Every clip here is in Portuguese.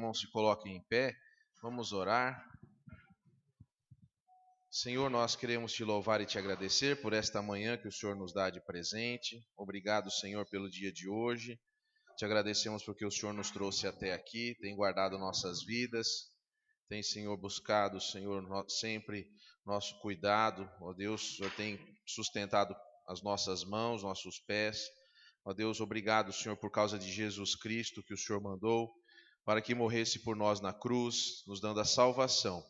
irmãos se coloquem em pé, vamos orar. Senhor, nós queremos te louvar e te agradecer por esta manhã que o Senhor nos dá de presente. Obrigado, Senhor, pelo dia de hoje. Te agradecemos porque o Senhor nos trouxe até aqui, tem guardado nossas vidas, tem, Senhor, buscado, Senhor, sempre nosso cuidado. Ó Deus, o Senhor tem sustentado as nossas mãos, nossos pés. Ó Deus, obrigado, Senhor, por causa de Jesus Cristo que o Senhor mandou para que morresse por nós na cruz, nos dando a salvação.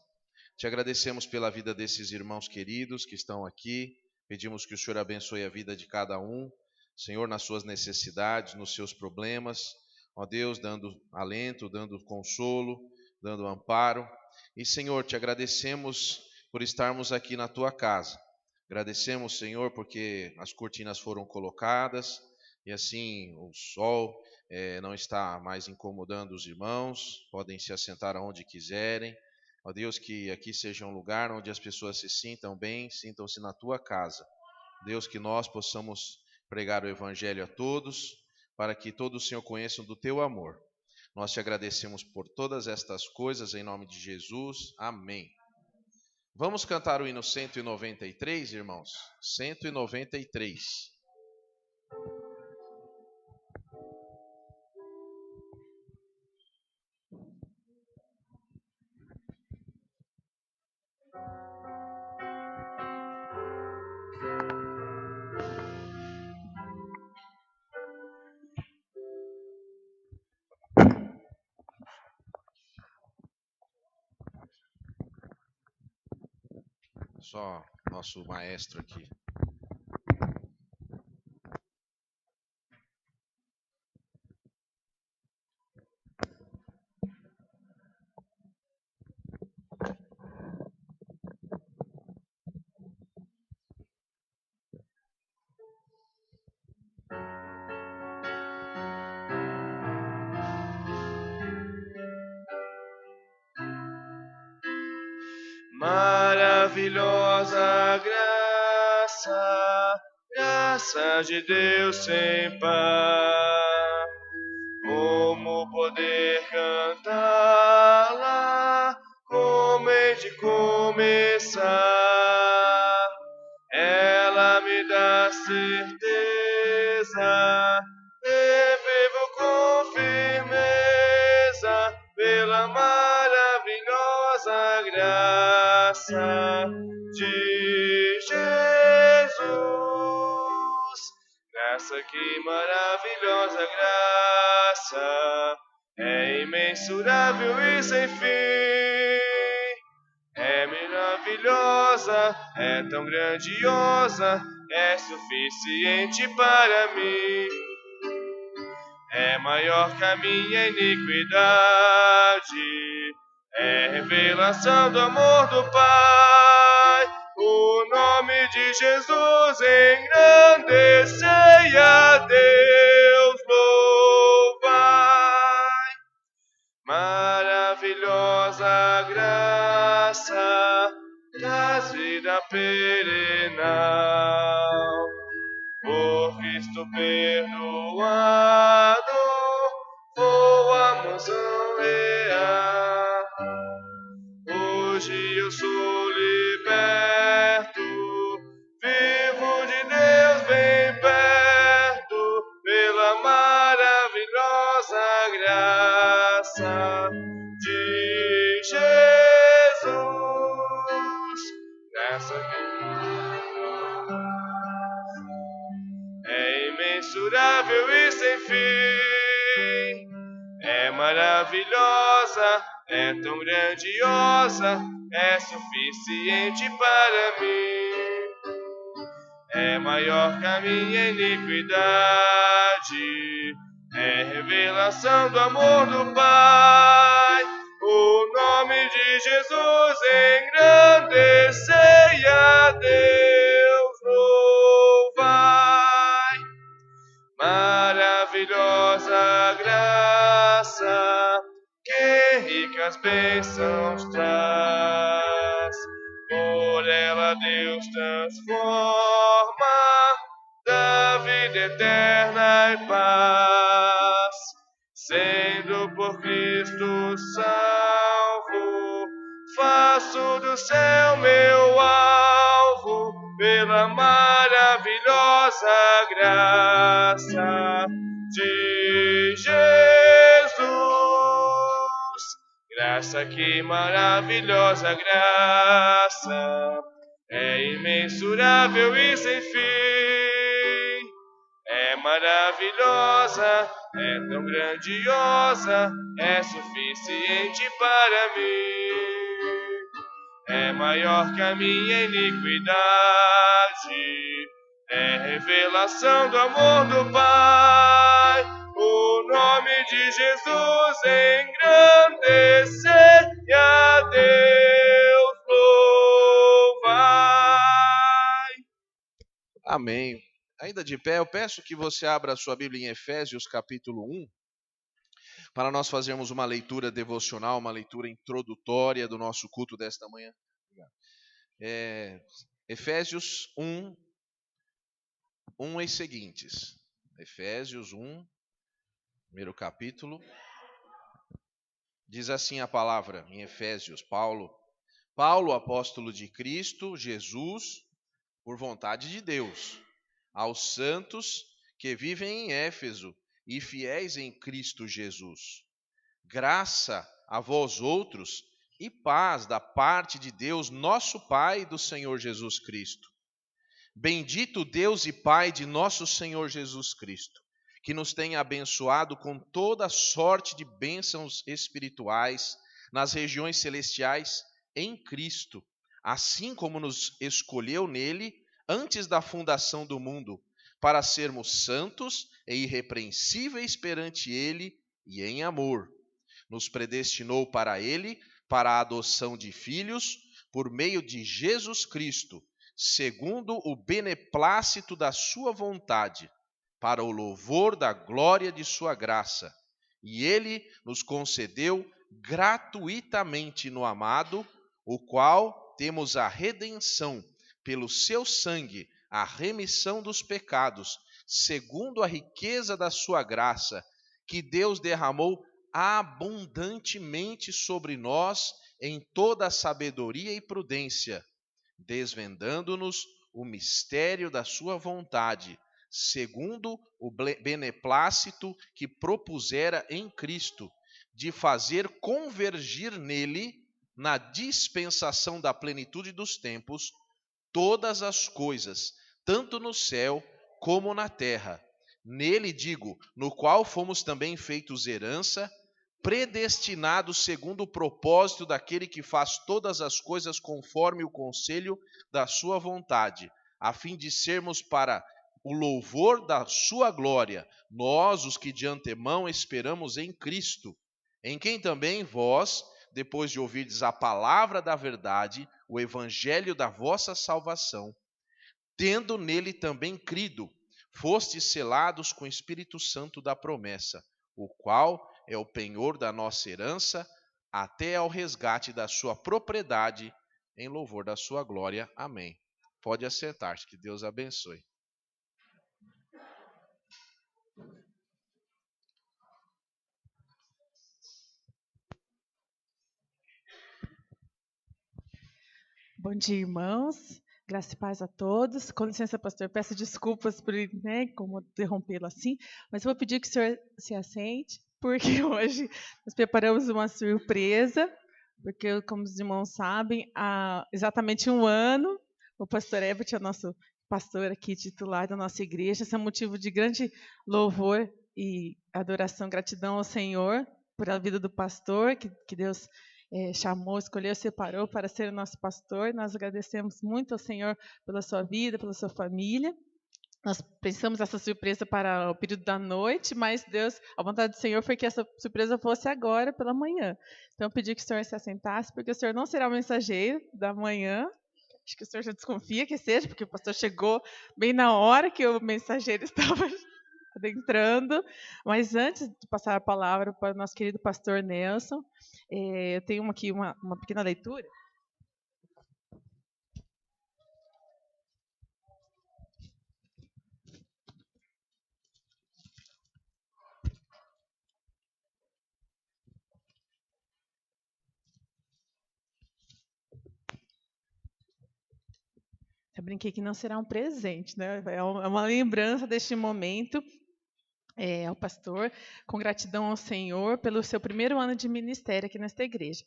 Te agradecemos pela vida desses irmãos queridos que estão aqui. Pedimos que o Senhor abençoe a vida de cada um, Senhor, nas suas necessidades, nos seus problemas. Ó Deus, dando alento, dando consolo, dando amparo. E, Senhor, te agradecemos por estarmos aqui na tua casa. Agradecemos, Senhor, porque as cortinas foram colocadas e assim o sol não está mais incomodando os irmãos, podem se assentar aonde quiserem. Ó Deus, que aqui seja um lugar onde as pessoas se sintam bem, sintam-se na tua casa. Deus, que nós possamos pregar o evangelho a todos, para que todos, Senhor, conheçam do teu amor. Nós te agradecemos por todas estas coisas, em nome de Jesus. Amém. Vamos cantar o hino 193, irmãos? 193. Só nosso maestro aqui. Maravilhosa graça, graça de Deus sem par. Como poder cantá-la? Como hei de começar? Ela me dá certeza e vivo com firmeza pela maravilhosa graça de Jesus. Graça, que maravilhosa graça, é imensurável e sem fim. É maravilhosa, é tão grandiosa, é suficiente para mim. É maior que a minha iniquidade, é revelação do amor do Pai. O nome de Jesus engrandecei, a Deus louvai. Maravilhosa graça, traz vida perenal. Por Cristo perdoado, voamos honrar. Hoje eu sou liberto, vivo de Deus bem perto, pela maravilhosa graça de Jesus. Graça que é imensurável e sem fim, é maravilhosa, é tão grandiosa, é suficiente para mim. É maior que a minha iniquidade, é revelação do amor do Pai. O nome de Jesus engrandecei, a Deus louvai. Maravilhosa graça, que ricas bênçãos traz. Por ela Deus transforma, dá vida eterna e paz. sendo por Cristo salvo. Faço do céu meu alvo, pela maravilhosa graça de Jesus. Graça, que maravilhosa graça, é imensurável e sem fim. É maravilhosa, é tão grandiosa, é suficiente para mim. É maior que a minha iniquidade, é revelação do amor do Pai. O nome de Jesus engrandecer e a Deus louvai. Amém. Ainda de pé, eu peço que você abra a sua Bíblia em Efésios capítulo 1, para nós fazermos uma leitura devocional, uma leitura introdutória do nosso culto desta manhã. Efésios 1, 1 e seguintes. Efésios 1, primeiro capítulo. Diz assim a palavra em Efésios: Paulo, apóstolo de Cristo Jesus, por vontade de Deus, aos santos que vivem em Éfeso e fiéis em Cristo Jesus. Graça a vós outros e paz da parte de Deus, nosso Pai, e do Senhor Jesus Cristo. Bendito Deus e Pai de nosso Senhor Jesus Cristo, que nos tem abençoado com toda sorte de bênçãos espirituais nas regiões celestiais em Cristo, assim como nos escolheu nele antes da fundação do mundo, para sermos santos e irrepreensíveis perante ele e em amor. Nos predestinou para ele, para a adoção de filhos, por meio de Jesus Cristo, segundo o beneplácito da sua vontade, para o louvor da glória de sua graça. E ele nos concedeu gratuitamente no amado, o qual temos a redenção pelo seu sangue, a remissão dos pecados, segundo a riqueza da sua graça, que Deus derramou abundantemente sobre nós em toda a sabedoria e prudência, desvendando-nos o mistério da sua vontade, segundo o beneplácito que propusera em Cristo, de fazer convergir nele, na dispensação da plenitude dos tempos, todas as coisas, tanto no céu como na terra. Nele, digo, no qual fomos também feitos herança, predestinados segundo o propósito daquele que faz todas as coisas conforme o conselho da sua vontade, a fim de sermos para o louvor da sua glória, nós, os que de antemão esperamos em Cristo, em quem também vós, depois de ouvirdes a palavra da verdade, o evangelho da vossa salvação, tendo nele também crido, fostes selados com o Espírito Santo da promessa, o qual é o penhor da nossa herança, até ao resgate da sua propriedade, em louvor da sua glória. Amém. Pode assentar-se, que Deus abençoe. Bom dia, irmãos. Graça e paz a todos. Com licença, pastor, peço desculpas por como interrompê-lo assim, mas eu vou pedir que o senhor se assente, porque hoje nós preparamos uma surpresa, porque, como os irmãos sabem, há exatamente um ano, o pastor Herbert é o nosso pastor aqui, titular da nossa igreja. Esse é um motivo de grande louvor e adoração, gratidão ao Senhor por a vida do pastor, que Deus chamou, escolheu, separou para ser o nosso pastor. Nós agradecemos muito ao Senhor pela sua vida, pela sua família. Nós pensamos essa surpresa para o período da noite, mas Deus, a vontade do Senhor foi que essa surpresa fosse agora, pela manhã. Então, eu pedi que o Senhor se assentasse, porque o Senhor não será o mensageiro da manhã. Acho que o Senhor já desconfia que seja, porque o pastor chegou bem na hora que o mensageiro estava adentrando. Mas antes de passar a palavra para o nosso querido pastor Nelson, eu tenho aqui uma pequena leitura. brinquei que não será um presente, né? É uma lembrança deste momento ao pastor, com gratidão ao Senhor pelo seu primeiro ano de ministério aqui nesta igreja.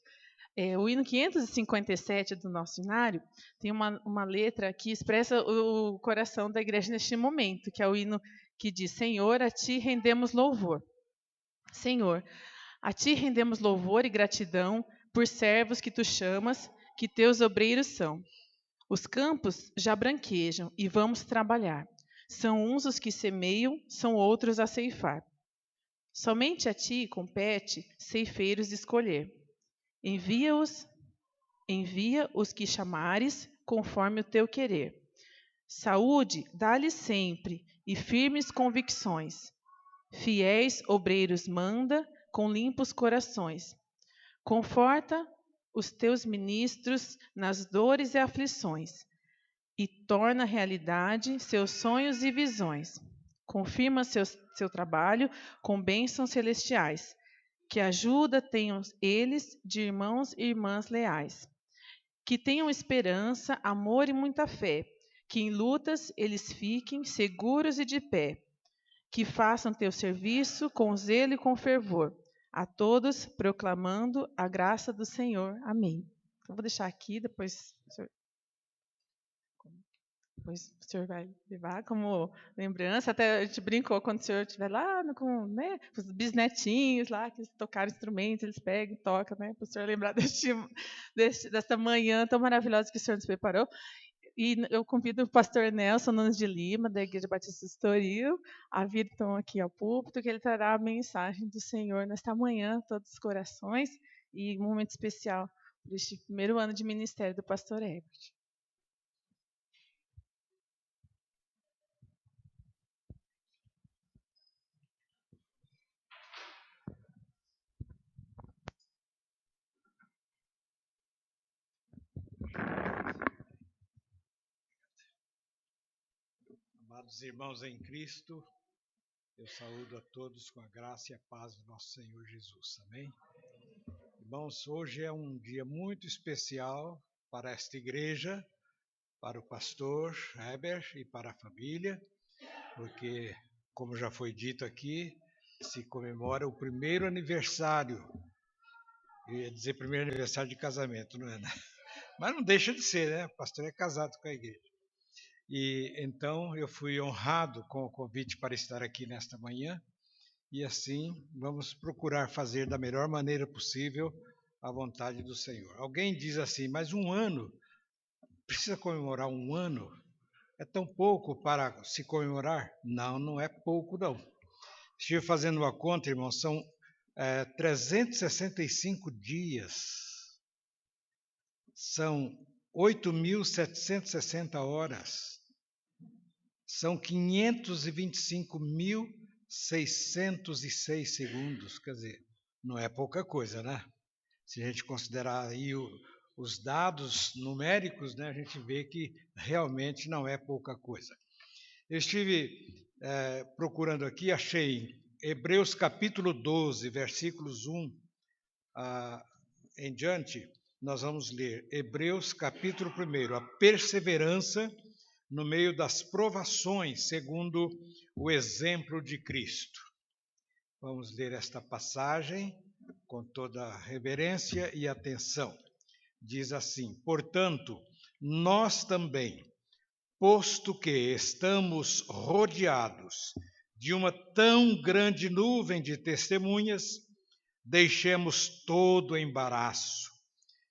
O hino 557 do nosso hinário tem uma letra que expressa o coração da igreja neste momento, que é o hino que diz: Senhor, a ti rendemos louvor. Senhor, a ti rendemos louvor e gratidão por servos que tu chamas, que teus obreiros são. Os campos já branquejam e vamos trabalhar. São uns os que semeiam, são outros a ceifar. Somente a ti compete ceifeiros escolher. Envia os que chamares, conforme o teu querer. Saúde, dá-lhes sempre, e firmes convicções. Fiéis obreiros manda, com limpos corações. Conforta os teus ministros nas dores e aflições, e torna realidade seus sonhos e visões. Confirma seu trabalho com bênçãos celestiais, que ajuda tenham eles de irmãos e irmãs leais. Que tenham esperança, amor e muita fé, que em lutas eles fiquem seguros e de pé. Que façam teu serviço com zelo e com fervor, a todos proclamando a graça do Senhor. Amém. Eu vou deixar aqui, depois o senhor vai levar como lembrança. Até a gente brincou, quando o senhor estiver lá com os bisnetinhos lá, que tocaram instrumentos, eles pegam e tocam, né, para o senhor lembrar dessa manhã tão maravilhosa que o senhor nos preparou. E eu convido o pastor Nelson Nunes de Lima, da Igreja Batista do Estoril, a vir então aqui ao púlpito, que ele trará a mensagem do Senhor nesta manhã, todos os corações, e um momento especial para este primeiro ano de ministério do pastor Herbert. Amados irmãos em Cristo, eu saúdo a todos com a graça e a paz do nosso Senhor Jesus. Amém? Irmãos, hoje é um dia muito especial para esta igreja, para o pastor Herbert e para a família, porque, como já foi dito aqui, se comemora o primeiro aniversário. Eu ia dizer primeiro aniversário de casamento, não é? Mas não deixa de ser, né? O pastor é casado com a igreja. E então eu fui honrado com o convite para estar aqui nesta manhã, e assim vamos procurar fazer da melhor maneira possível a vontade do Senhor. Alguém diz assim, mas um ano, precisa comemorar um ano? É tão pouco para se comemorar? Não, não é pouco não. Estive fazendo uma conta, irmão, são 365 dias, são 8.760 horas, são 525.606 segundos, quer dizer, não é pouca coisa, né? Se a gente considerar aí os dados numéricos, né, a gente vê que realmente não é pouca coisa. Eu estive procurando aqui, achei Hebreus capítulo 12, versículos 1 em diante, nós vamos ler Hebreus capítulo 1, a perseverança no meio das provações, segundo o exemplo de Cristo. Vamos ler esta passagem com toda a reverência e atenção. Diz assim: portanto, nós também, posto que estamos rodeados de uma tão grande nuvem de testemunhas, deixemos todo o embaraço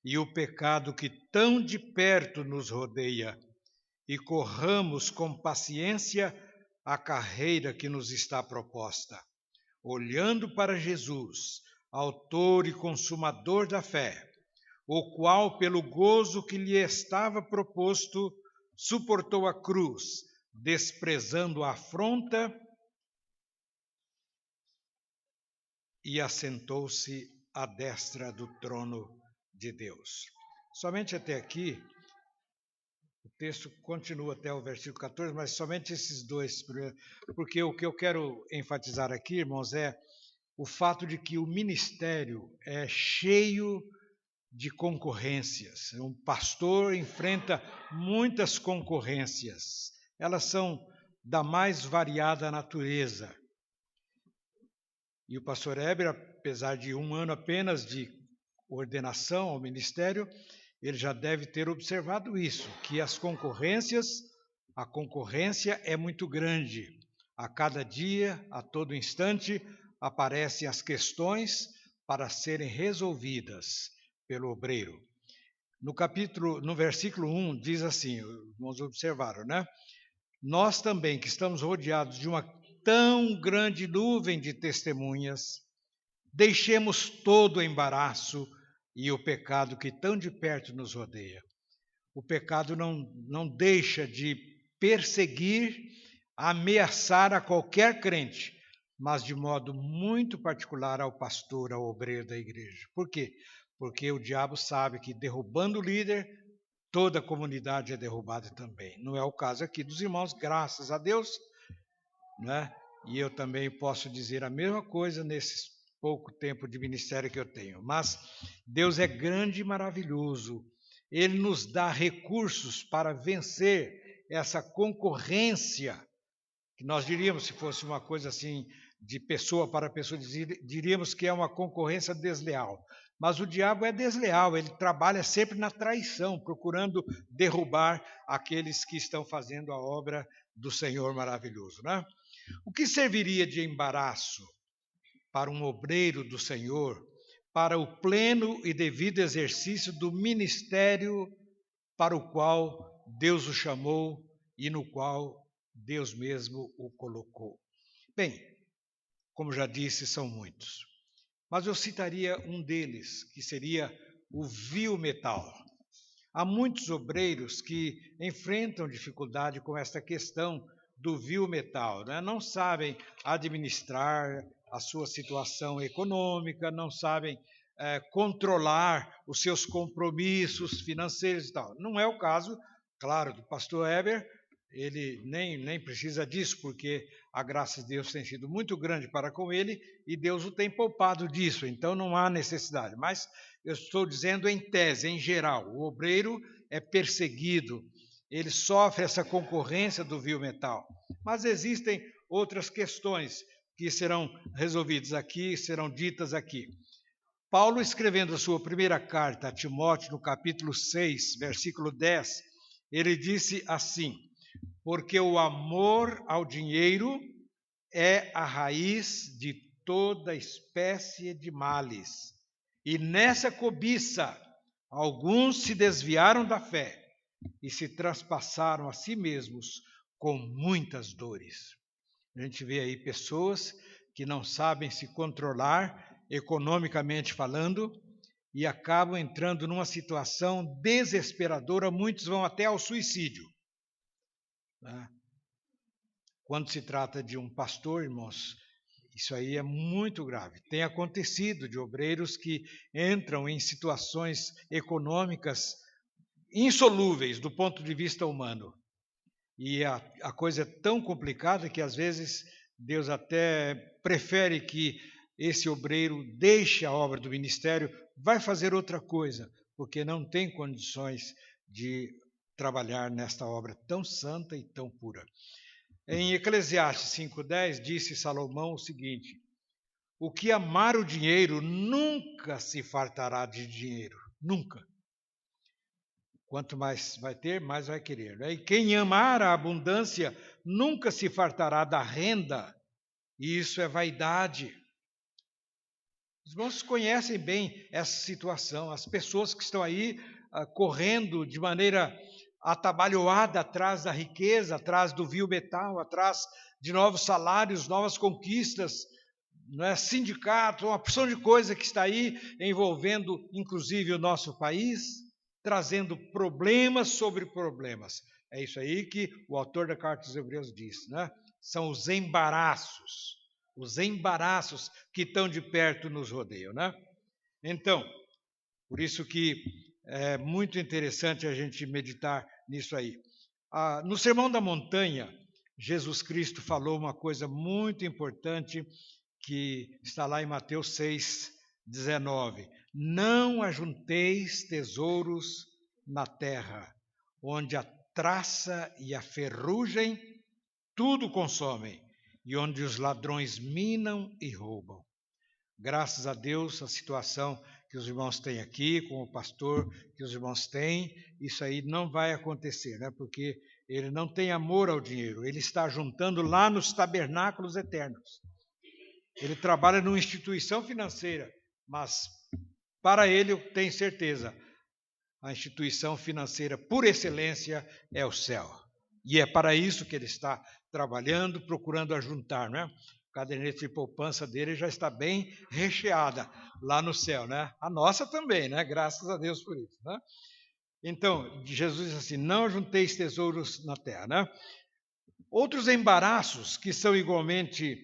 e o pecado que tão de perto nos rodeia, e corramos com paciência a carreira que nos está proposta, olhando para Jesus, autor e consumador da fé, o qual, pelo gozo que lhe estava proposto, suportou a cruz, desprezando a afronta, e assentou-se à destra do trono de Deus. Somente até aqui. O texto continua até o versículo 14, mas somente esses dois primeiros, porque o que eu quero enfatizar aqui, irmãos, é o fato de que o ministério é cheio de concorrências. Um pastor enfrenta muitas concorrências. Elas são da mais variada natureza. E o pastor Heber, apesar de 1 ano apenas de ordenação ao ministério, ele já deve ter observado isso, que a concorrência é muito grande. A cada dia, a todo instante, aparecem as questões para serem resolvidas pelo obreiro. No versículo 1, diz assim, vamos observar, né? Nós também, que estamos rodeados de uma tão grande nuvem de testemunhas, deixemos todo o embaraço e o pecado que tão de perto nos rodeia. O pecado não deixa de perseguir, ameaçar a qualquer crente, mas de modo muito particular ao pastor, ao obreiro da igreja. Por quê? Porque o diabo sabe que derrubando o líder, toda a comunidade é derrubada também. Não é o caso aqui dos irmãos, graças a Deus, né? E eu também posso dizer a mesma coisa nesse pouco tempo de ministério que eu tenho. Mas Deus é grande e maravilhoso. Ele nos dá recursos para vencer essa concorrência, que nós diríamos, se fosse uma coisa assim, de pessoa para pessoa, diríamos que é uma concorrência desleal. Mas o diabo é desleal, ele trabalha sempre na traição, procurando derrubar aqueles que estão fazendo a obra do Senhor maravilhoso, né? O que serviria de embaraço para um obreiro do Senhor, para o pleno e devido exercício do ministério para o qual Deus o chamou e no qual Deus mesmo o colocou? Bem, como já disse, são muitos. Mas eu citaria um deles, que seria o vil metal. Há muitos obreiros que enfrentam dificuldade com esta questão do vil metal, né? Não sabem administrar a sua situação econômica, não sabem controlar os seus compromissos financeiros e tal. Não é o caso, claro, do pastor Heber. Ele nem precisa disso, porque a graça de Deus tem sido muito grande para com ele e Deus o tem poupado disso, então não há necessidade. Mas eu estou dizendo em tese, em geral, o obreiro é perseguido, ele sofre essa concorrência do vil metal. Mas existem outras questões que serão resolvidas aqui, serão ditas aqui. Paulo, escrevendo a sua primeira carta a Timóteo, no capítulo 6, versículo 10, ele disse assim: porque o amor ao dinheiro é a raiz de toda espécie de males. E nessa cobiça, alguns se desviaram da fé e se traspassaram a si mesmos com muitas dores. A gente vê aí pessoas que não sabem se controlar, economicamente falando, e acabam entrando numa situação desesperadora. Muitos vão até ao suicídio. Quando se trata de um pastor, irmãos, isso aí é muito grave. Tem acontecido de obreiros que entram em situações econômicas insolúveis do ponto de vista humano. E a coisa é tão complicada que às vezes Deus até prefere que esse obreiro deixe a obra do ministério, vai fazer outra coisa, porque não tem condições de trabalhar nesta obra tão santa e tão pura. Em Eclesiastes 5:10, disse Salomão o seguinte: o que amar o dinheiro nunca se fartará de dinheiro, nunca. Quanto mais vai ter, mais vai querer, né? E quem amar a abundância nunca se fartará da renda, e isso é vaidade. Os irmãos conhecem bem essa situação, as pessoas que estão aí correndo de maneira atabalhoada atrás da riqueza, atrás do vil metal, atrás de novos salários, novas conquistas, não é? Sindicato, uma porção de coisa que está aí envolvendo inclusive o nosso país, trazendo problemas sobre problemas. É isso aí que o autor da Carta aos Hebreus diz, né? São os embaraços que tão de perto nos rodeiam, né? Então, por isso que é muito interessante a gente meditar nisso aí. No Sermão da Montanha, Jesus Cristo falou uma coisa muito importante que está lá em Mateus 6, 19. Não ajunteis tesouros na terra, onde a traça e a ferrugem tudo consomem, e onde os ladrões minam e roubam. Graças a Deus, a situação que os irmãos têm aqui, com o pastor que os irmãos têm, isso aí não vai acontecer, né? Porque ele não tem amor ao dinheiro, ele está juntando lá nos tabernáculos eternos. Ele trabalha numa instituição financeira, mas para ele, eu tenho certeza, a instituição financeira por excelência é o céu. E é para isso que ele está trabalhando, procurando ajuntar, né? A caderneta de poupança dele já está bem recheada lá no céu, né? A nossa também, né? Graças a Deus por isso, né? Então, Jesus diz assim, não ajunteis tesouros na terra, né? Outros embaraços que são igualmente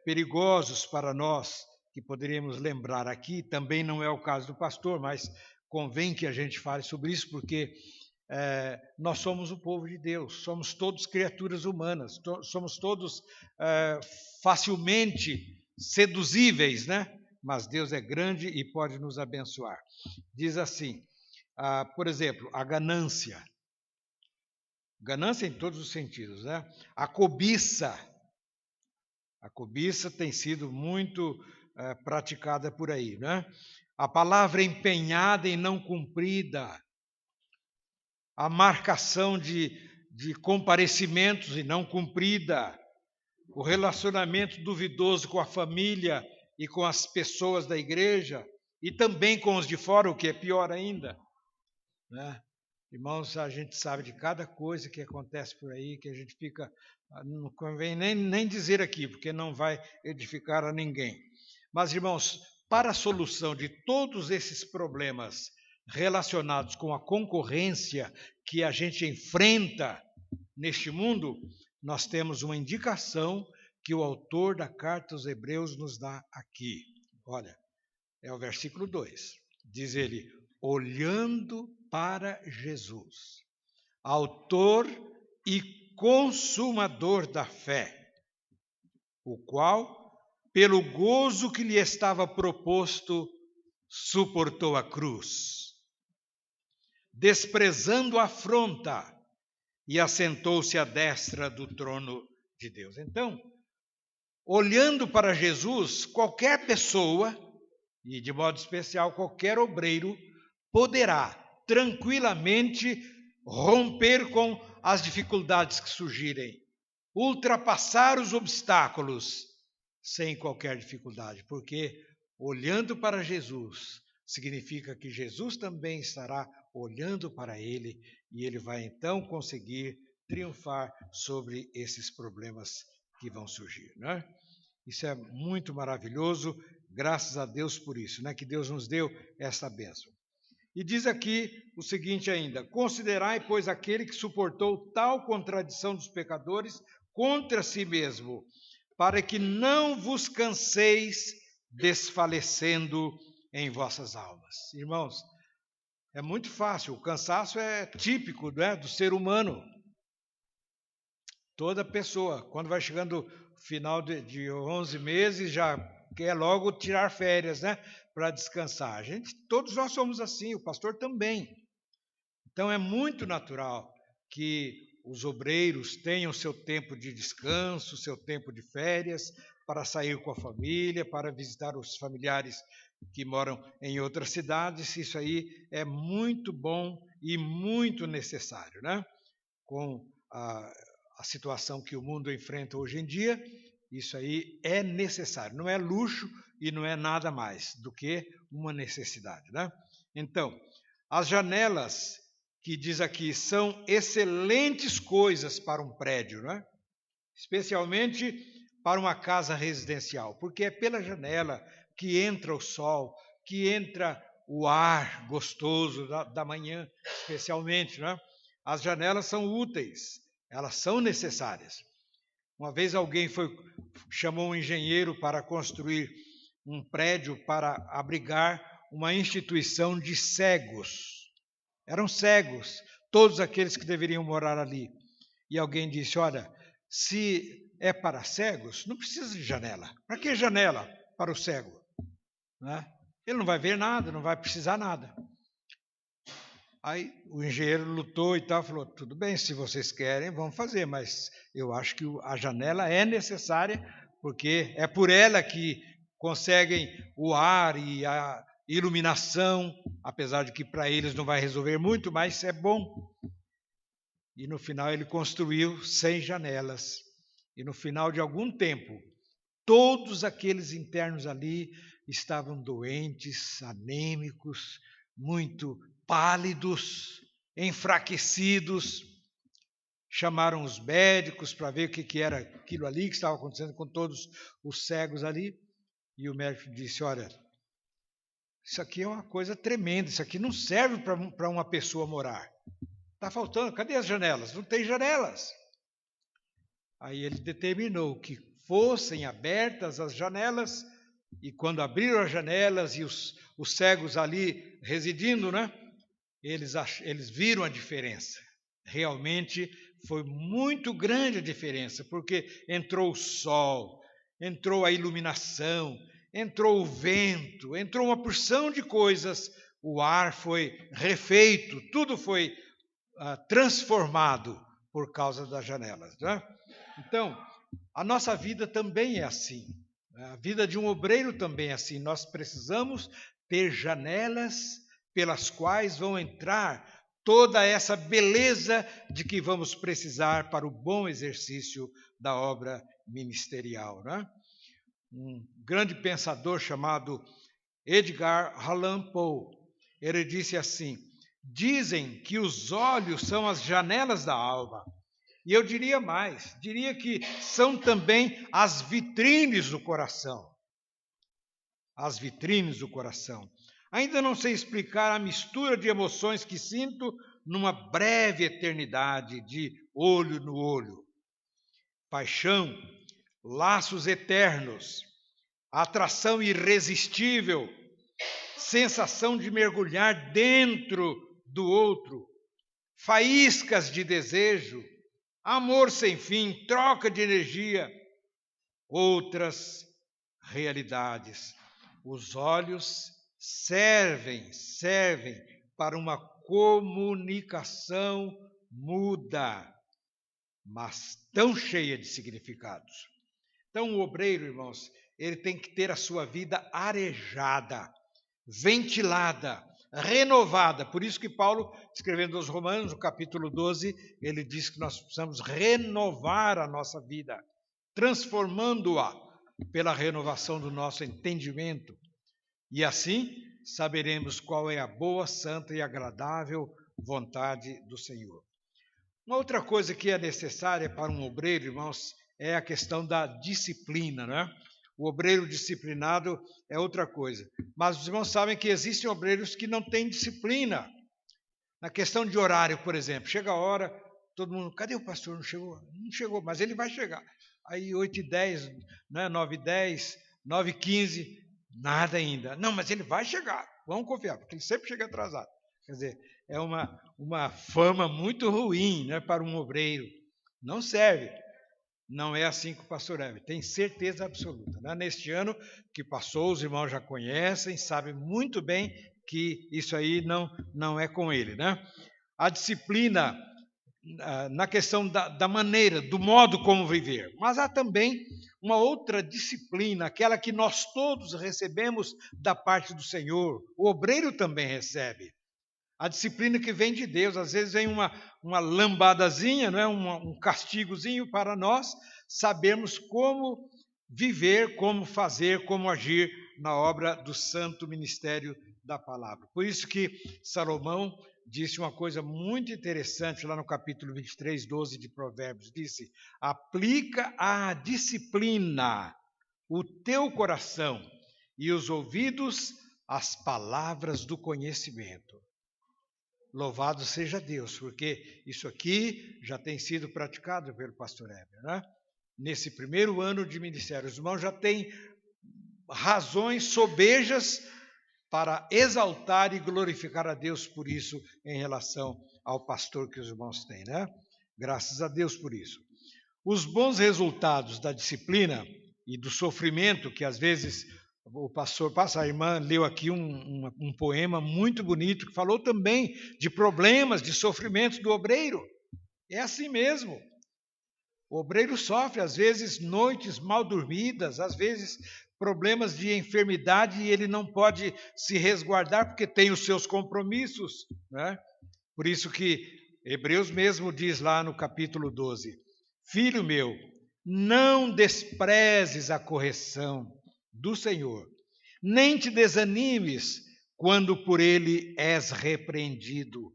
perigosos para nós, que poderíamos lembrar aqui, também não é o caso do pastor, mas convém que a gente fale sobre isso, porque nós somos o povo de Deus, somos todos criaturas humanas, somos todos facilmente seduzíveis, né? Mas Deus é grande e pode nos abençoar. Diz assim, por exemplo, a ganância. Ganância em todos os sentidos, né? A cobiça. A cobiça tem sido muito praticada por aí, né? A palavra empenhada e não cumprida. A marcação de comparecimentos e não cumprida. O relacionamento duvidoso com a família e com as pessoas da igreja e também com os de fora, o que é pior ainda, né? Irmãos, a gente sabe de cada coisa que acontece por aí, que a gente fica, não convém nem dizer aqui, porque não vai edificar a ninguém. Mas, irmãos, para a solução de todos esses problemas relacionados com a concorrência que a gente enfrenta neste mundo, nós temos uma indicação que o autor da carta aos Hebreus nos dá aqui. Olha, é o versículo 2. Diz ele, olhando para Jesus, autor e consumador da fé, o qual, pelo gozo que lhe estava proposto, suportou a cruz, desprezando a afronta, e assentou-se à destra do trono de Deus. Então, olhando para Jesus, qualquer pessoa, e de modo especial qualquer obreiro, poderá tranquilamente romper com as dificuldades que surgirem, ultrapassar os obstáculos sem qualquer dificuldade, porque olhando para Jesus significa que Jesus também estará olhando para ele e ele vai então conseguir triunfar sobre esses problemas que vão surgir, né? Isso é muito maravilhoso, graças a Deus por isso, né? Que Deus nos deu essa bênção. E diz aqui o seguinte ainda, considerai, pois, aquele que suportou tal contradição dos pecadores contra si mesmo, para que não vos canseis desfalecendo em vossas almas. Irmãos, é muito fácil, o cansaço é típico, né, do ser humano. Toda pessoa, quando vai chegando o final de 11 meses, já quer logo tirar férias, né, para descansar. Todos nós somos assim, o pastor também. Então é muito natural que os obreiros tenham seu tempo de descanso, seu tempo de férias, para sair com a família, para visitar os familiares que moram em outras cidades. Isso aí é muito bom e muito necessário, né? Com a situação que o mundo enfrenta hoje em dia, isso aí é necessário. Não é luxo e não é nada mais do que uma necessidade, né? Então, as janelas que diz aqui são excelentes coisas para um prédio, né? Especialmente para uma casa residencial, porque é pela janela que entra o sol, que entra o ar gostoso da manhã, especialmente, né? As janelas são úteis, elas são necessárias. Uma vez alguém chamou um engenheiro para construir um prédio para abrigar uma instituição de cegos. Eram cegos, todos aqueles que deveriam morar ali. E alguém disse, olha, se é para cegos, não precisa de janela. Para que janela para o cego? né? Ele não vai ver nada, não vai precisar nada. Aí o engenheiro lutou e tal, falou, tudo bem, se vocês querem, vamos fazer, mas eu acho que a janela é necessária, porque é por ela que conseguem o ar e a iluminação, apesar de que para eles não vai resolver muito, mas é bom. E no final ele construiu 100 janelas. E no final de algum tempo, todos aqueles internos ali estavam doentes, anêmicos, muito pálidos, enfraquecidos. Chamaram os médicos para ver o que era aquilo ali que estava acontecendo com todos os cegos ali. E o médico disse, olha, isso aqui é uma coisa tremenda, isso aqui não serve para uma pessoa morar. Está faltando, cadê as janelas? Não tem janelas. Aí ele determinou que fossem abertas as janelas, e quando abriram as janelas e os cegos ali residindo, né, eles viram a diferença. Realmente foi muito grande a diferença, porque entrou o sol, entrou a iluminação, entrou o vento, entrou uma porção de coisas, o ar foi refeito, tudo foi transformado por causa das janelas, né? Então, a nossa vida também é assim. A vida de um obreiro também é assim. Nós precisamos ter janelas pelas quais vão entrar toda essa beleza de que vamos precisar para o bom exercício da obra ministerial, né? Um grande pensador chamado Edgar Allan Poe, ele disse assim, dizem que os olhos são as janelas da alma. E eu diria mais, diria que são também as vitrines do coração. As vitrines do coração. Ainda não sei explicar a mistura de emoções que sinto numa breve eternidade de olho no olho. Paixão, laços eternos, atração irresistível, sensação de mergulhar dentro do outro, faíscas de desejo, amor sem fim, troca de energia, outras realidades. Os olhos servem para uma comunicação muda, mas tão cheia de significados. Então, o obreiro, irmãos, ele tem que ter a sua vida arejada, ventilada, renovada. Por isso que Paulo, escrevendo aos Romanos, no capítulo 12, ele diz que nós precisamos renovar a nossa vida, transformando-a pela renovação do nosso entendimento. E assim saberemos qual é a boa, santa e agradável vontade do Senhor. Uma outra coisa que é necessária para um obreiro, irmãos, é a questão da disciplina, né? O obreiro disciplinado é outra coisa. Mas os irmãos sabem que existem obreiros que não têm disciplina. Na questão de horário, por exemplo, chega a hora, todo mundo, cadê o pastor? Não chegou? Não chegou, mas ele vai chegar. Aí 8h10, né, 9h10, 9h15, nada ainda. Não, mas ele vai chegar, vamos confiar, porque ele sempre chega atrasado. Quer dizer, é uma fama muito ruim, né, para um obreiro. Não serve. Não é assim com o pastor Hebe, tem certeza absoluta. Né? Neste ano que passou, os irmãos já conhecem, sabem muito bem que isso aí não é com ele. Né? A disciplina na questão da maneira, do modo como viver. Mas há também uma outra disciplina, aquela que nós todos recebemos da parte do Senhor. O obreiro também recebe. A disciplina que vem de Deus, às vezes vem uma lambadazinha, não é? Um castigozinho para nós sabermos como viver, como fazer, como agir na obra do santo ministério da palavra. Por isso que Salomão disse uma coisa muito interessante lá no capítulo 23, 12 de Provérbios. Disse, aplica à disciplina o teu coração e os ouvidos às palavras do conhecimento. Louvado seja Deus, porque isso aqui já tem sido praticado pelo pastor Heber, né? Nesse primeiro ano de ministério. Os irmãos já têm razões sobejas para exaltar e glorificar a Deus por isso em relação ao pastor que os irmãos têm, né? Graças a Deus por isso. Os bons resultados da disciplina e do sofrimento que às vezes a irmã leu aqui um poema muito bonito, que falou também de problemas, de sofrimentos do obreiro. É assim mesmo. O obreiro sofre, às vezes, noites mal dormidas, às vezes problemas de enfermidade, e ele não pode se resguardar porque tem os seus compromissos, né? Por isso que Hebreus mesmo diz lá no capítulo 12, filho meu, não desprezes a correção do Senhor, nem te desanimes quando por ele és repreendido,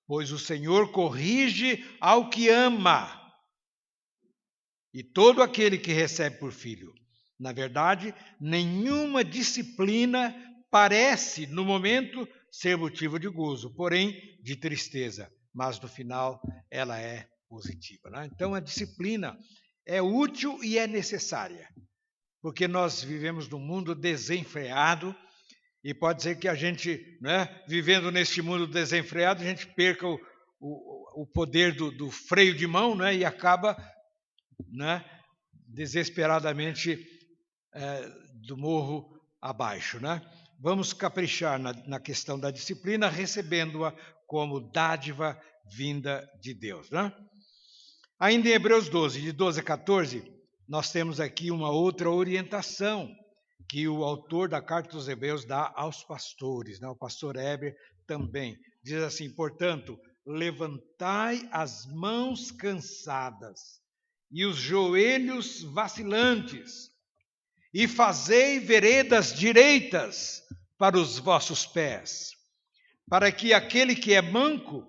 pois o Senhor corrige ao que ama e todo aquele que recebe por filho. Na verdade, nenhuma disciplina parece, no momento, ser motivo de gozo, porém de tristeza, mas no final ela é positiva, né? Então a disciplina é útil e é necessária, porque nós vivemos num mundo desenfreado e pode ser que a gente, né, vivendo neste mundo desenfreado, a gente perca o poder do freio de mão, né, e acaba, né, desesperadamente do morro abaixo, né? Vamos caprichar na questão da disciplina, recebendo-a como dádiva vinda de Deus, né? Ainda em Hebreus 12, de 12 a 14, nós temos aqui uma outra orientação que o autor da carta dos Hebreus dá aos pastores, né? O pastor Heber também diz assim, portanto, levantai as mãos cansadas e os joelhos vacilantes, e fazei veredas direitas para os vossos pés, para que aquele que é manco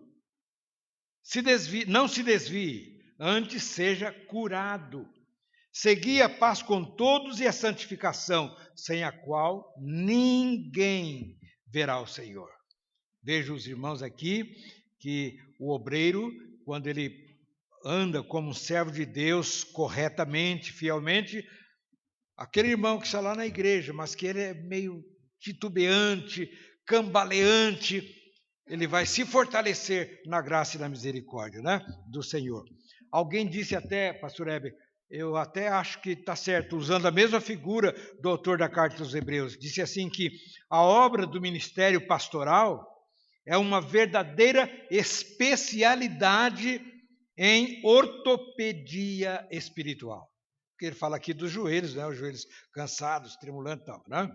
não se desvie, antes seja curado. Segui a paz com todos e a santificação, sem a qual ninguém verá o Senhor. Vejo os irmãos aqui que o obreiro, quando ele anda como um servo de Deus, corretamente, fielmente, aquele irmão que está lá na igreja, mas que ele é meio titubeante, cambaleante, ele vai se fortalecer na graça e na misericórdia, né, do Senhor. Alguém disse até, pastor Heber, eu até acho que está certo, usando a mesma figura do autor da carta aos Hebreus, disse assim que a obra do ministério pastoral é uma verdadeira especialidade em ortopedia espiritual. Porque ele fala aqui dos joelhos, né? Os joelhos cansados, tremulantes e tal, né?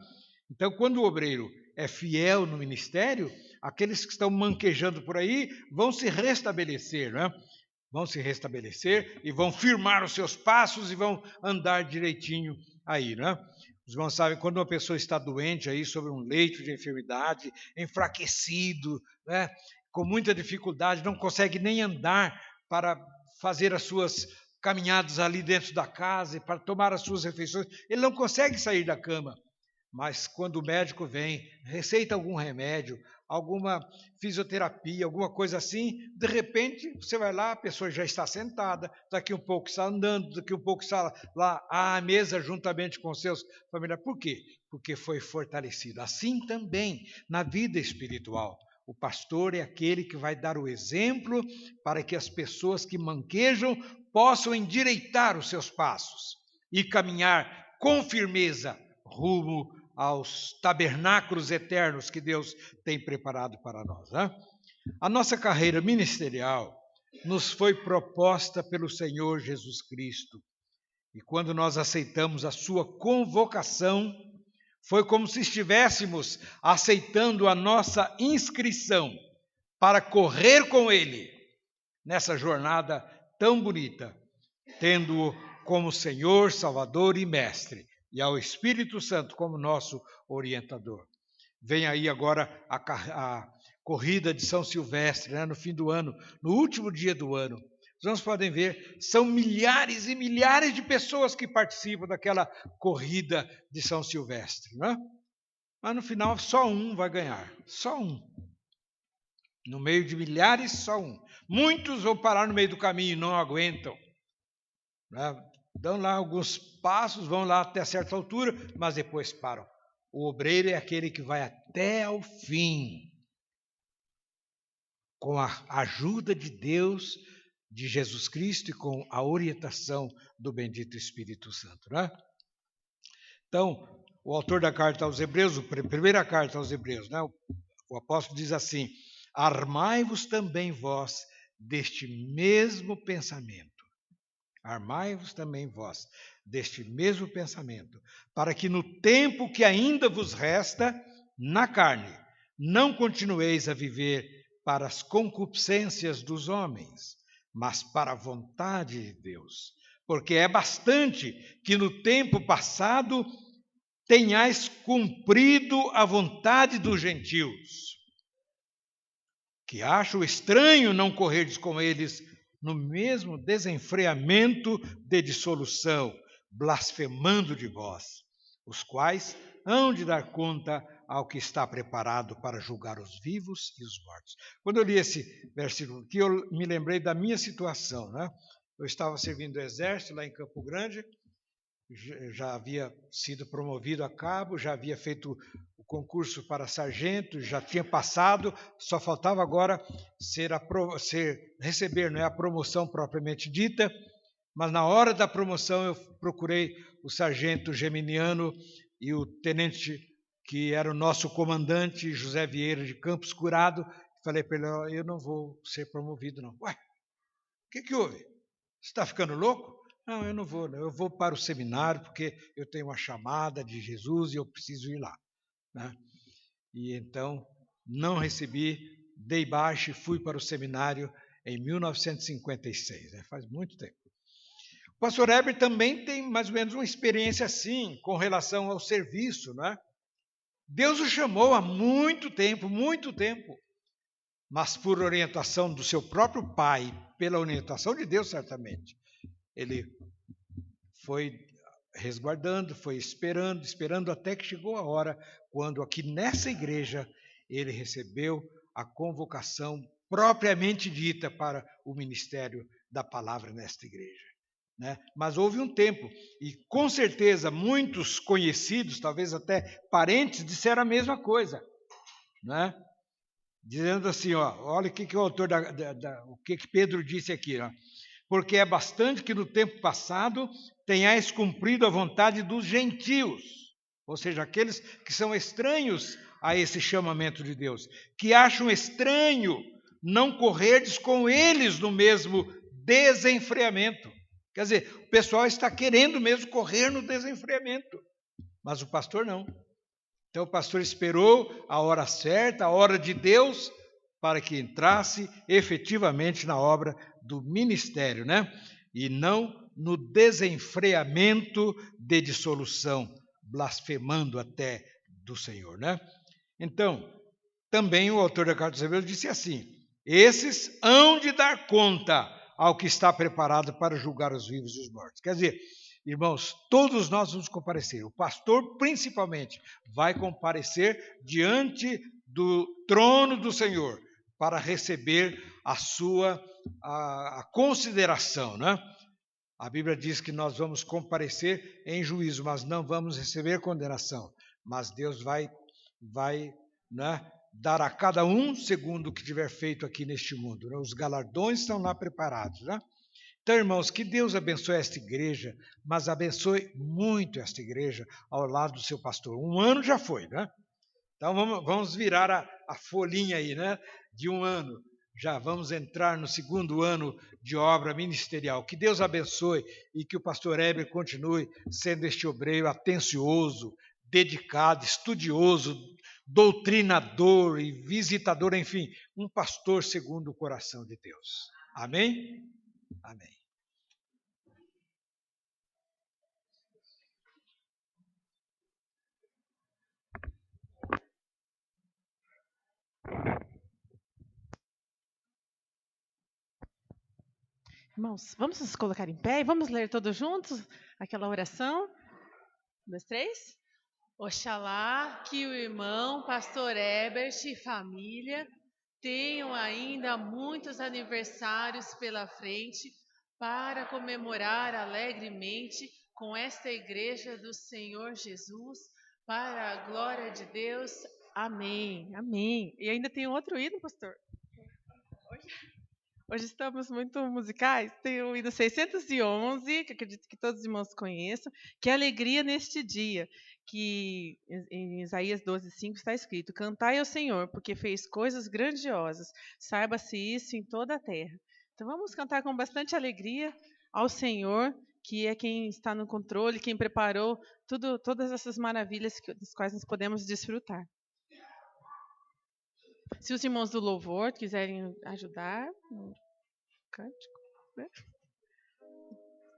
Então, quando o obreiro é fiel no ministério, aqueles que estão manquejando por aí vão se restabelecer, né? Vão se restabelecer e vão firmar os seus passos e vão andar direitinho aí, né? Os irmãos sabem, quando uma pessoa está doente aí sobre um leito de enfermidade, enfraquecido, né? Com muita dificuldade, não consegue nem andar para fazer as suas caminhadas ali dentro da casa, para tomar as suas refeições, ele não consegue sair da cama. Mas quando o médico vem, receita algum remédio, alguma fisioterapia, alguma coisa assim, de repente você vai lá, a pessoa já está sentada, daqui um pouco está andando, daqui um pouco está lá à mesa juntamente com seus familiares. Por quê? Porque foi fortalecido. Assim também na vida espiritual. O pastor é aquele que vai dar o exemplo para que as pessoas que manquejam possam endireitar os seus passos e caminhar com firmeza rumo aos tabernáculos eternos que Deus tem preparado para nós, né? A nossa carreira ministerial nos foi proposta pelo Senhor Jesus Cristo. E quando nós aceitamos a sua convocação, foi como se estivéssemos aceitando a nossa inscrição para correr com Ele nessa jornada tão bonita, tendo-o como Senhor, Salvador e Mestre, e ao Espírito Santo como nosso orientador. Vem aí agora a corrida de São Silvestre, né, no fim do ano, no último dia do ano. Os irmãos podem ver, são milhares e milhares de pessoas que participam daquela corrida de São Silvestre, né? Mas no final só um vai ganhar, só um. No meio de milhares, só um. Muitos vão parar no meio do caminho e não aguentam, né? Dão lá alguns passos, vão lá até certa altura, mas depois param. O obreiro é aquele que vai até ao fim, com a ajuda de Deus, de Jesus Cristo e com a orientação do bendito Espírito Santo, né? Então, o autor da carta aos Hebreus, a primeira carta aos Hebreus, né? O apóstolo diz assim: armai-vos também vós deste mesmo pensamento. Armai-vos também vós deste mesmo pensamento, para que no tempo que ainda vos resta na carne, não continueis a viver para as concupiscências dos homens, mas para a vontade de Deus. Porque é bastante que no tempo passado tenhais cumprido a vontade dos gentios, que acham estranho não correrdes com eles no mesmo desenfreamento de dissolução, blasfemando de vós, os quais hão de dar conta ao que está preparado para julgar os vivos e os mortos. Quando eu li esse versículo aqui, eu me lembrei da minha situação, né? Eu estava servindo o exército lá em Campo Grande, já havia sido promovido a cabo, já havia feito o concurso para sargento, já tinha passado, só faltava agora receber, não é, a promoção propriamente dita, mas na hora da promoção eu procurei o sargento Geminiano e o tenente, que era o nosso comandante, José Vieira de Campos Curado, falei para ele: eu não vou ser promovido não. Ué, o que houve? Você está ficando louco? Não, eu não vou, eu vou para o seminário porque eu tenho uma chamada de Jesus e eu preciso ir lá, né? E então não recebi, dei baixa e fui para o seminário em 1956, né? Faz muito tempo. O pastor Heber também tem mais ou menos uma experiência assim com relação ao serviço, né? Deus o chamou há muito tempo, mas por orientação do seu próprio pai, pela orientação de Deus certamente, ele foi resguardando, foi esperando até que chegou a hora, quando aqui nessa igreja ele recebeu a convocação propriamente dita para o ministério da palavra nesta igreja, né? Mas houve um tempo, e com certeza muitos conhecidos, talvez até parentes, disseram a mesma coisa, né? Dizendo assim, ó, olha o que o autor o que Pedro disse aqui, ó. Porque é bastante que no tempo passado tenhais cumprido a vontade dos gentios, ou seja, aqueles que são estranhos a esse chamamento de Deus, que acham estranho não correrdes com eles no mesmo desenfreamento. Quer dizer, o pessoal está querendo mesmo correr no desenfreamento, mas o pastor não. Então o pastor esperou a hora certa, a hora de Deus, para que entrasse efetivamente na obra do ministério, né? E não no desenfreamento de dissolução, blasfemando até do Senhor, né? Então, também o autor da carta aos Hebreus disse assim: esses hão de dar conta ao que está preparado para julgar os vivos e os mortos. Quer dizer, irmãos, todos nós vamos comparecer. O pastor, principalmente, vai comparecer diante do trono do Senhor para receber a sua a consideração, né? A Bíblia diz que nós vamos comparecer em juízo, mas não vamos receber condenação. Mas Deus vai, né, dar a cada um segundo o que tiver feito aqui neste mundo, né? Os galardões estão lá preparados, né? Então, irmãos, que Deus abençoe esta igreja, mas abençoe muito esta igreja ao lado do seu pastor. Um ano já foi, né? Então vamos virar a folhinha aí, né? De um ano. Já vamos entrar no segundo ano de obra ministerial. Que Deus abençoe e que o pastor Heber continue sendo este obreiro atencioso, dedicado, estudioso, doutrinador e visitador, enfim, um pastor segundo o coração de Deus. Amém? Amém. Irmãos, vamos nos colocar em pé e vamos ler todos juntos aquela oração. 1, 2, 3. Oxalá que o irmão pastor Herbert e família tenham ainda muitos aniversários pela frente para comemorar alegremente com esta igreja do Senhor Jesus, para a glória de Deus. Amém. Amém. E ainda tem outro hino, pastor? Hoje estamos muito musicais. Tem o hino 611, que acredito que todos os irmãos conheçam, que é alegria neste dia, que em Isaías 12:5 está escrito: Cantai ao Senhor, porque fez coisas grandiosas. Saiba-se isso em toda a terra. Então vamos cantar com bastante alegria ao Senhor, que é quem está no controle, quem preparou todas essas maravilhas das quais nós podemos desfrutar. Se os irmãos do louvor quiserem ajudar no cântico, né?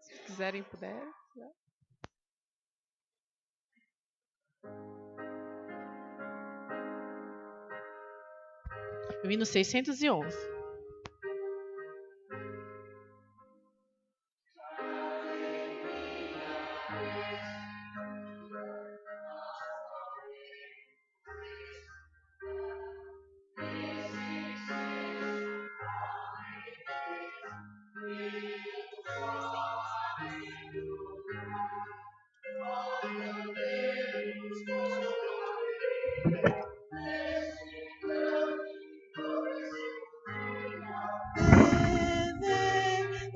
Se quiserem, puderem. Né? O hino 611.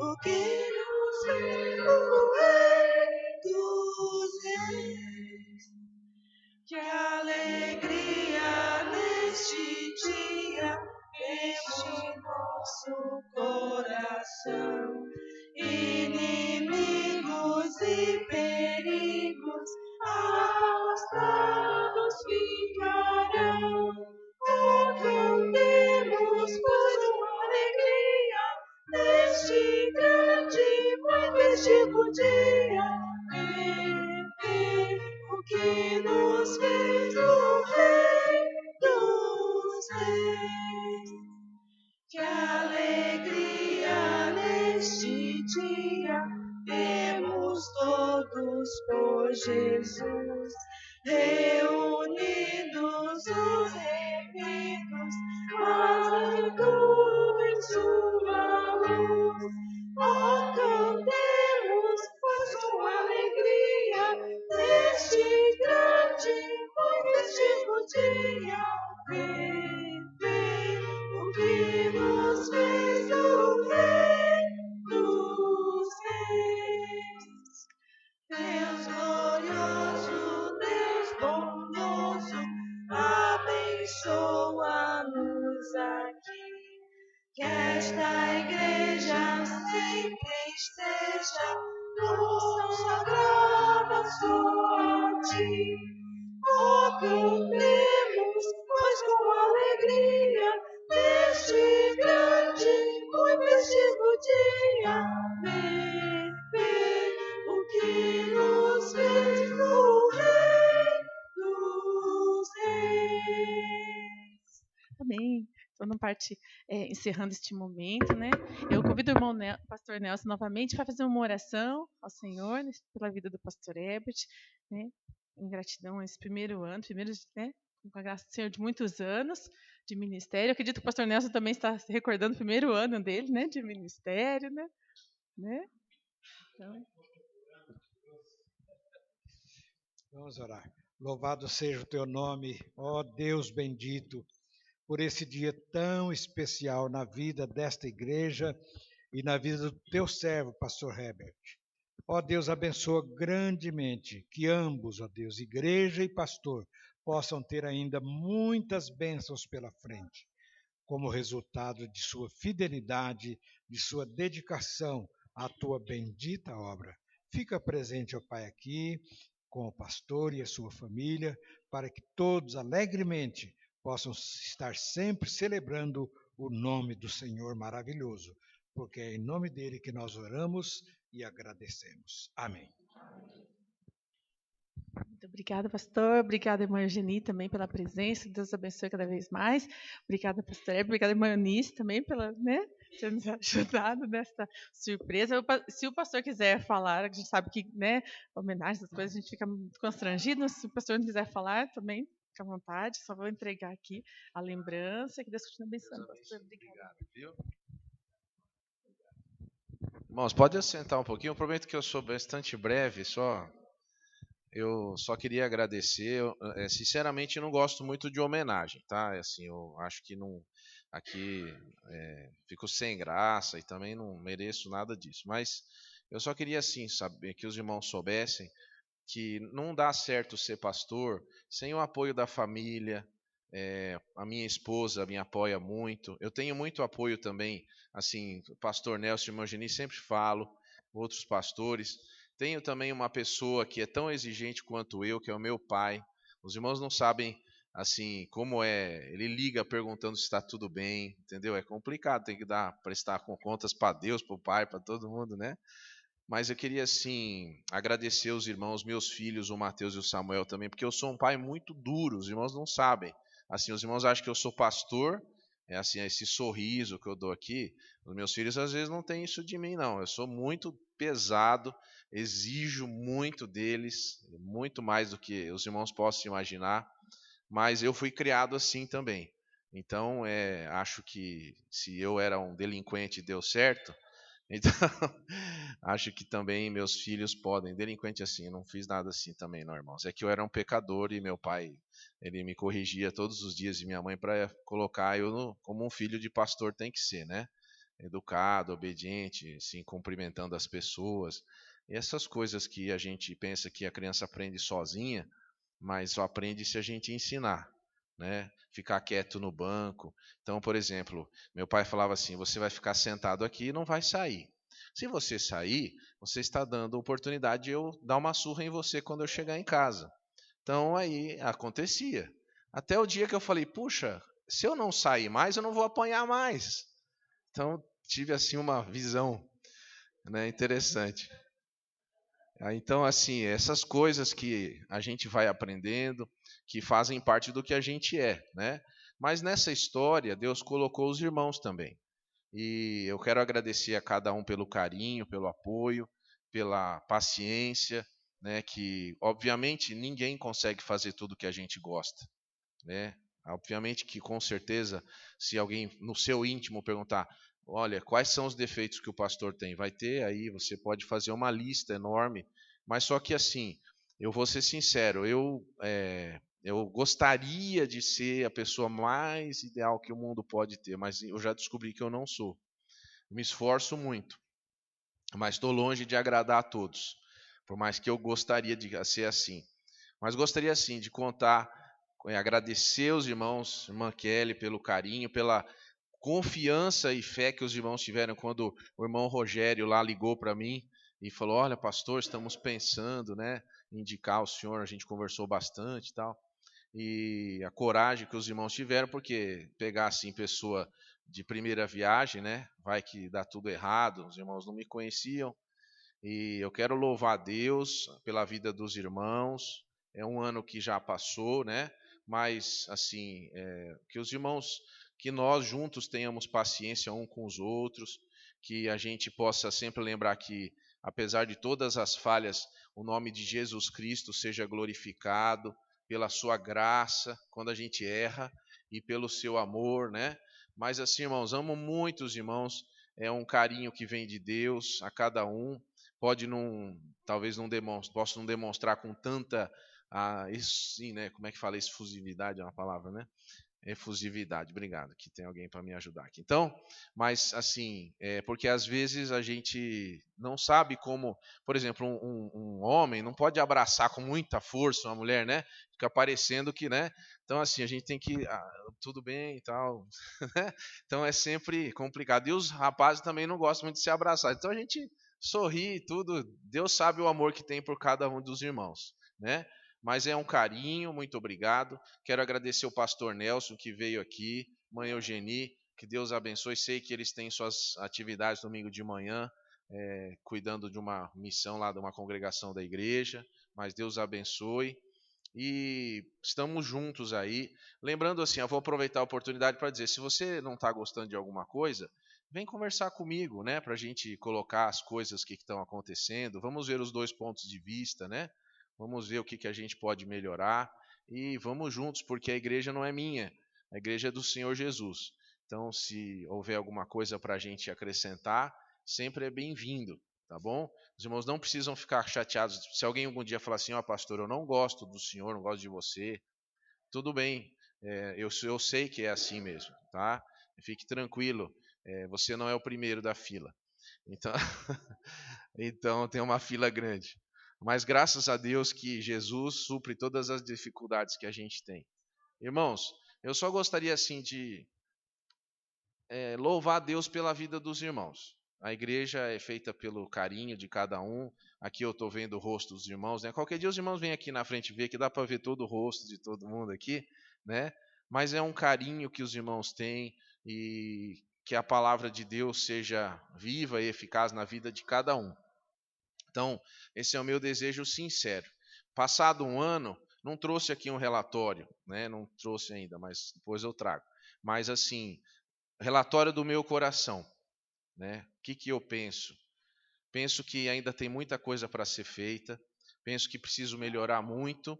O que nos fez o Rei dos Reis. Que alegria neste dia enche nosso coração. Inimigos e perigos afastados ficarão. Oh, cantemos, pois uma alegria neste grande e festivo dia. O que nos fez o Rei dos Reis. Que alegria neste dia temos todos por Jesus, reunidos os remidos, fazendo em sua luz. Oh, cantemos, pois com alegria neste grande e festivo dia. O que nos fez o Rei dos Reis. Deus glorioso, Deus bondoso, abençoa-nos aqui. Que esta igreja sempre esteja consagrada só a ti. Oh, cantemos, pois com alegria neste grande e festivo dia. O que nos fez o Rei dos Reis. Amém. Então, encerrando este momento, né? Eu convido o irmão pastor Nelson novamente para fazer uma oração ao Senhor, né, pela vida do pastor Herbert, né? Em gratidão a esse primeiro ano, né? Com a graça do Senhor de muitos anos de ministério. Eu acredito que o pastor Nelson também está se recordando do primeiro ano dele, né? De ministério, né? Então... Vamos orar. Louvado seja o teu nome, ó Deus bendito, por esse dia tão especial na vida desta igreja e na vida do teu servo, pastor Herbert. Ó Deus, abençoa grandemente que ambos, ó Deus, igreja e pastor, possam ter ainda muitas bênçãos pela frente, como resultado de sua fidelidade, de sua dedicação à tua bendita obra. Fica presente, ó Pai, aqui com o pastor e a sua família, para que todos alegremente possam estar sempre celebrando o nome do Senhor maravilhoso, porque é em nome dele que nós oramos e agradecemos. Amém. Muito obrigada, pastor. Obrigada, irmã Eugenie, também pela presença. Deus abençoe cada vez mais. Obrigada, pastor Herbert. Obrigada, irmã Eunice, também pela, né, ter nos ajudado nessa surpresa. Se o pastor quiser falar, a gente sabe que, né, homenagem, essas coisas, a gente fica muito constrangido. Se o pastor não quiser falar, também fica à vontade. Só vou entregar aqui a lembrança. Que Deus continue abençoando. Pastor, obrigada. Viu? Irmãos, pode assentar um pouquinho. Eu prometo que eu sou bastante breve, só eu só queria agradecer. Sinceramente, eu não gosto muito de homenagem, tá? Assim, eu acho que não, aqui fico sem graça e também não mereço nada disso. Mas eu só queria, assim, saber que os irmãos soubessem que não dá certo ser pastor sem o apoio da família. A minha esposa me apoia muito. Eu tenho muito apoio também, assim, o pastor Nelson e irmão Geni, sempre falo, outros pastores. Tenho também uma pessoa que é tão exigente quanto eu, que é o meu pai. Os irmãos não sabem, assim, como é. Ele liga perguntando se está tudo bem, entendeu? É complicado, tem que prestar contas para Deus, para o pai, para todo mundo, né? Mas eu queria, assim, agradecer os irmãos, meus filhos, o Mateus e o Samuel também, porque eu sou um pai muito duro, os irmãos não sabem. Assim, os irmãos acham que eu sou pastor, é assim, esse sorriso que eu dou aqui. Os meus filhos às vezes não têm isso de mim, não. Eu sou muito pesado, exijo muito deles, muito mais do que os irmãos possam imaginar, mas eu fui criado assim também. Então, acho que se eu era um delinquente e deu certo, então, acho que também meus filhos podem. Delinquente assim, eu não fiz nada assim também, não, irmãos. É que eu era um pecador e meu pai, ele me corrigia todos os dias e minha mãe para colocar eu como um filho de pastor tem que ser, né? Educado, obediente, assim, cumprimentando as pessoas. E essas coisas que a gente pensa que a criança aprende sozinha, mas só aprende se a gente ensinar, né? Ficar quieto no banco. Então, por exemplo, meu pai falava assim: você vai ficar sentado aqui e não vai sair. Se você sair, você está dando a oportunidade de eu dar uma surra em você quando eu chegar em casa. Então aí acontecia. Até o dia que eu falei: puxa, se eu não sair mais, eu não vou apanhar mais. Então tive assim uma visão, né, interessante. Então, assim, essas coisas que a gente vai aprendendo, que fazem parte do que a gente é, né? Mas nessa história, Deus colocou os irmãos também. E eu quero agradecer a cada um pelo carinho, pelo apoio, pela paciência, né? Que, obviamente, ninguém consegue fazer tudo que a gente gosta, né? Obviamente que, com certeza, se alguém no seu íntimo perguntar, olha, quais são os defeitos que o pastor tem? Vai ter aí, você pode fazer uma lista enorme, mas só que assim, eu vou ser sincero, eu gostaria de ser a pessoa mais ideal que o mundo pode ter, mas eu já descobri que eu não sou. Me esforço muito, mas estou longe de agradar a todos, por mais que eu gostaria de ser assim. Mas gostaria sim de contar, agradecer os irmãos, irmã Kelly, pelo carinho, pela confiança e fé que os irmãos tiveram quando o irmão Rogério lá ligou para mim e falou: olha, pastor, estamos pensando, né, em indicar o senhor. A gente conversou bastante e tal. E a coragem que os irmãos tiveram, porque pegar assim pessoa de primeira viagem, né, vai que dá tudo errado. Os irmãos não me conheciam. E eu quero louvar a Deus pela vida dos irmãos. É um ano que já passou, né? Mas, assim, que os irmãos, que nós juntos tenhamos paciência um com os outros, que a gente possa sempre lembrar que, apesar de todas as falhas, o nome de Jesus Cristo seja glorificado pela sua graça quando a gente erra e pelo seu amor, né? Mas, assim, irmãos, amo muito os irmãos. É um carinho que vem de Deus a cada um. Pode não, talvez não possa não demonstrar com tanta, isso sim, né? Como é que fala? Efusividade é uma palavra, né? Efusividade, obrigado, que tem alguém para me ajudar aqui. Então, mas assim, porque às vezes a gente não sabe como, por exemplo, um homem não pode abraçar com muita força uma mulher, né? Fica parecendo que, né? Então, assim, a gente tem que, tudo bem e tal, né? Então é sempre complicado. E os rapazes também não gostam muito de se abraçar. Então a gente sorri e tudo. Deus sabe o amor que tem por cada um dos irmãos, né? Mas é um carinho, muito obrigado. Quero agradecer o pastor Nelson que veio aqui, mãe Eugenie, que Deus abençoe. Sei que eles têm suas atividades domingo de manhã, cuidando de uma missão lá de uma congregação da igreja, mas Deus abençoe. E estamos juntos aí. Lembrando assim, eu vou aproveitar a oportunidade para dizer, se você não está gostando de alguma coisa, vem conversar comigo, né? Para a gente colocar as coisas que estão acontecendo. Vamos ver os dois pontos de vista, né? Vamos ver o que a gente pode melhorar. E vamos juntos, porque a igreja não é minha, a igreja é do Senhor Jesus. Então, se houver alguma coisa para a gente acrescentar, sempre é bem-vindo. tá bom? Os irmãos não precisam ficar chateados. Se alguém algum dia falar assim, ó, pastor, eu não gosto do senhor, não gosto de você, tudo bem, eu sei que é assim mesmo, tá? Fique tranquilo, você não é o primeiro da fila. Então, então tem uma fila grande. Mas graças a Deus que Jesus supre todas as dificuldades que a gente tem. Irmãos, eu só gostaria assim de louvar a Deus pela vida dos irmãos. A igreja é feita pelo carinho de cada um. Aqui eu estou vendo o rosto dos irmãos, né? Qualquer dia os irmãos vêm aqui na frente ver, que dá para ver todo o rosto de todo mundo aqui, né? Mas é um carinho que os irmãos têm e que a palavra de Deus seja viva e eficaz na vida de cada um. Então, esse é o meu desejo sincero. Passado um ano, não trouxe aqui um relatório, né? Não trouxe ainda, mas depois eu trago. Mas assim, relatório do meu coração, né? O que eu penso? Penso que ainda tem muita coisa para ser feita, penso que preciso melhorar muito,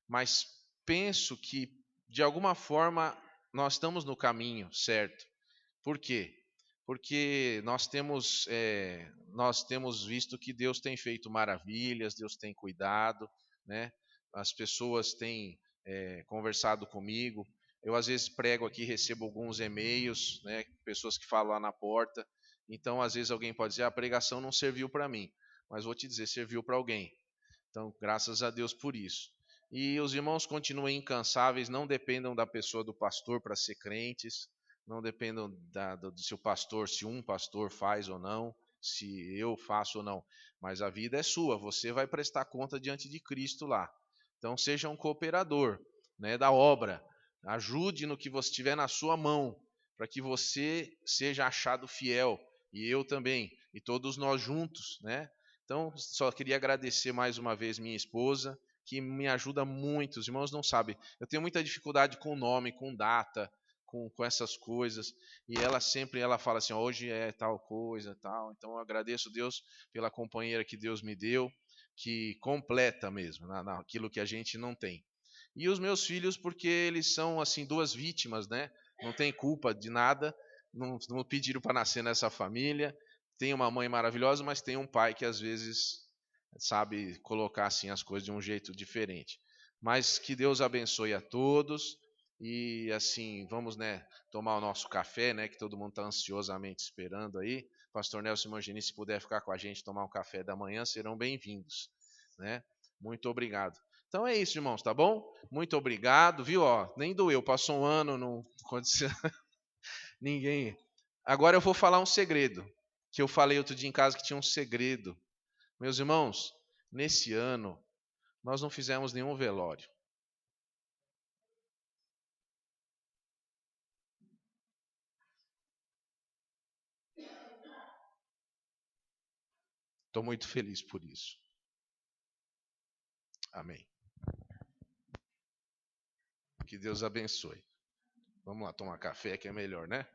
mas penso que, de alguma forma, nós estamos no caminho certo. Por quê? Porque nós temos visto que Deus tem feito maravilhas, Deus tem cuidado, né? As pessoas têm conversado comigo. Eu, às vezes, prego aqui, recebo alguns e-mails, né? Pessoas que falam lá na porta. Então, às vezes, alguém pode dizer, a pregação não serviu para mim. Mas vou te dizer, serviu para alguém. Então, graças a Deus por isso. E os irmãos continuem incansáveis, não dependam da pessoa do pastor para ser crentes, não dependam do seu pastor, se um pastor faz ou não, se eu faço ou não. Mas a vida é sua, você vai prestar conta diante de Cristo lá. Então, seja um cooperador, né, da obra. Ajude no que você tiver na sua mão, para que você seja achado fiel. E eu também, e todos nós juntos, né? Então, só queria agradecer mais uma vez minha esposa, que me ajuda muito. Os irmãos não sabem. Eu tenho muita dificuldade com nome, com data, com essas coisas. E ela fala assim, hoje é tal coisa, tal. Então, eu agradeço a Deus pela companheira que Deus me deu, que completa mesmo, naquilo que a gente não tem. E os meus filhos, porque eles são assim duas vítimas, né? Não tem culpa de nada, não pediram para nascer nessa família. Tem uma mãe maravilhosa, mas tem um pai que às vezes sabe colocar assim as coisas de um jeito diferente. Mas que Deus abençoe a todos e assim, vamos, né, tomar o nosso café, né, que todo mundo está ansiosamente esperando aí. Pastor Nelson e Mangini, se puder ficar com a gente tomar um café da manhã, serão bem-vindos, né? Muito obrigado. Então é isso, irmãos, tá bom? Muito obrigado, viu? Ó, nem doeu, passou um ano, não aconteceu ninguém. Agora eu vou falar um segredo, que eu falei outro dia em casa que tinha um segredo. Meus irmãos, nesse ano nós não fizemos nenhum velório. Estou muito feliz por isso. Amém. Que Deus abençoe. Vamos lá tomar café, que é melhor, né?